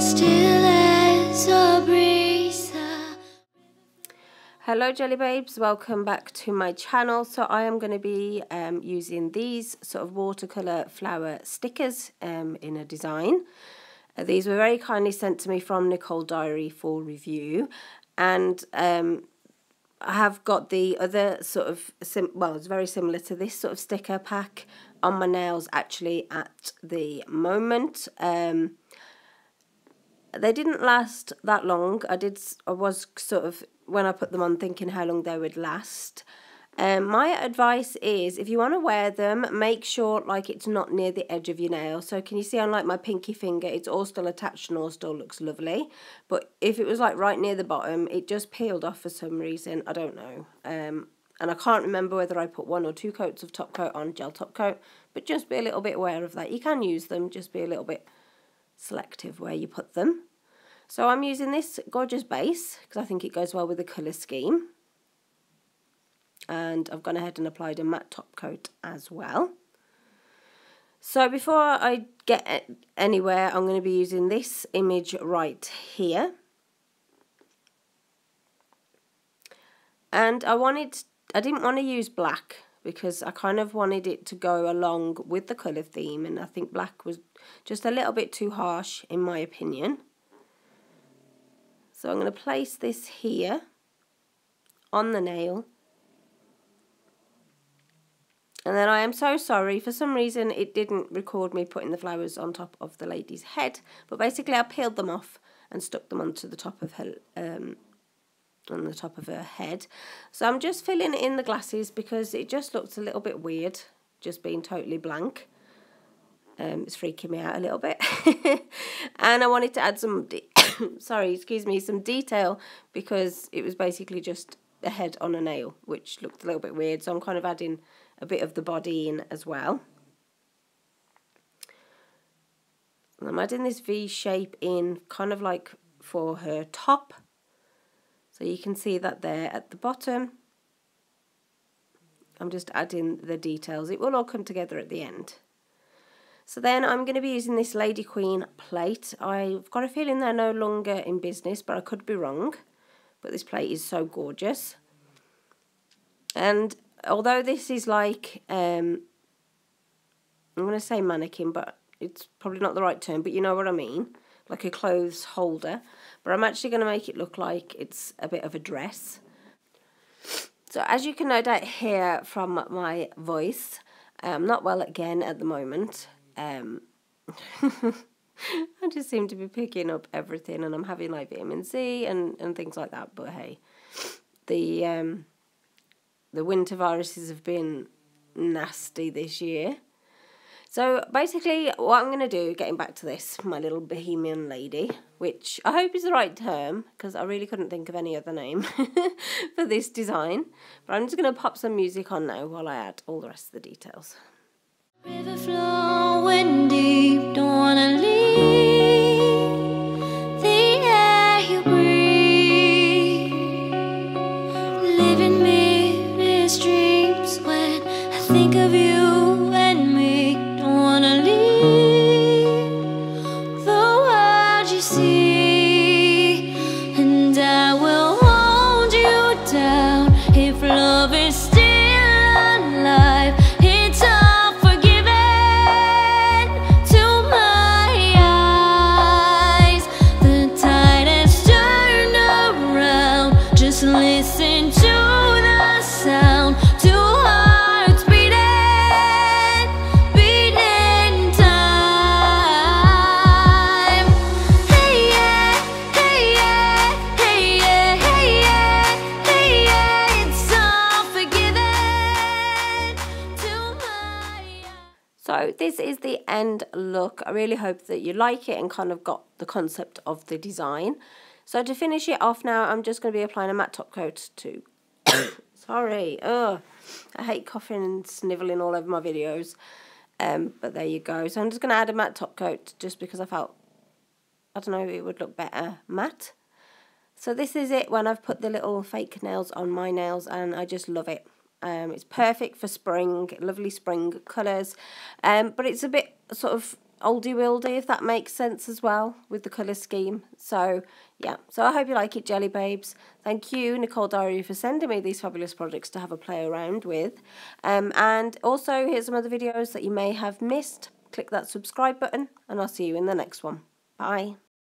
still as a breeze. Hello Jelly Babes, welcome back to my channel. So I am going to be using these sort of watercolour flower stickers in a design. These were very kindly sent to me from Nicole Diary for review, and I have got the other sort of, well, it's very similar to this sort of sticker pack on my nails actually at the moment. They didn't last that long. I was sort of, when I put them on, thinking how long they would last. My advice is, if you want to wear them, make sure like it's not near the edge of your nail. So can you see on like my pinky finger, it's all still attached and all still looks lovely. But if it was like right near the bottom, it just peeled off for some reason. I don't know. And I can't remember whether I put 1 or 2 coats of top coat on, gel top coat. But just be a little bit aware of that. You can use them, just be a little bit selective where you put them. So I'm using this gorgeous base because I think it goes well with the colour scheme. And I've gone ahead and applied a matte top coat as well. So before I get anywhere, I'm going to be using this image right here. And I didn't want to use black because I kind of wanted it to go along with the colour theme, and I think black was just a little bit too harsh in my opinion. So I'm going to place this here on the nail. And then I am so sorry, for some reason it didn't record me putting the flowers on top of the lady's head, but basically I peeled them off and stuck them onto the top of her head. So I'm just filling in the glasses because it just looks a little bit weird just being totally blank. It's freaking me out a little bit. And I wanted to add some some detail because it was basically just a head on a nail, which looked a little bit weird. So I'm kind of adding a bit of the body in as well. And I'm adding this V shape in kind of like for her top. So you can see that there at the bottom. I'm just adding the details. It will all come together at the end. So then I'm going to be using this Lady Queen plate. I've got a feeling they're no longer in business, but I could be wrong. But this plate is so gorgeous. And although this is like, I'm going to say mannequin, but it's probably not the right term, but you know what I mean. Like a clothes holder. But I'm actually going to make it look like it's a bit of a dress. So as you can no doubt hear from my voice, I'm not well again at the moment. I just seem to be picking up everything, and I'm having like vitamin C and things like that. But hey, the winter viruses have been nasty this year. So basically what I'm going to do, getting back to this, my little Bohemian lady, which I hope is the right term because I really couldn't think of any other name for this design. But I'm just going to pop some music on now while I add all the rest of the details. River flowing deep, don't wanna leave the air you breathe. Living me dreams when I think of you and me. Don't wanna leave the world you see, and I will hold you down if love is still alive. It's all forgiven to my eyes. The tide has turned around. Just listen to the sound. Two hearts beating, beating time. Hey yeah, hey yeah, hey yeah, hey yeah, hey yeah. It's all forgiven to my eyes. So this is the end look. I really hope that you like it and kind of got the concept of the design. So to finish it off now, I'm just going to be applying a matte top coat to... Sorry, I hate coughing and snivelling all over my videos. But there you go. So I'm just going to add a matte top coat just because I felt, I don't know, it would look better matte. So this is it when I've put the little fake nails on my nails, and I just love it. It's perfect for spring, lovely spring colours. But it's a bit sort of oldie wildy, if that makes sense as well, with the colour scheme. So yeah, so I hope you like it, Jelly Babes. Thank you, Nicole Diary, for sending me these fabulous products to have a play around with. And also, here's some other videos that you may have missed. Click that subscribe button, and I'll see you in the next one. Bye.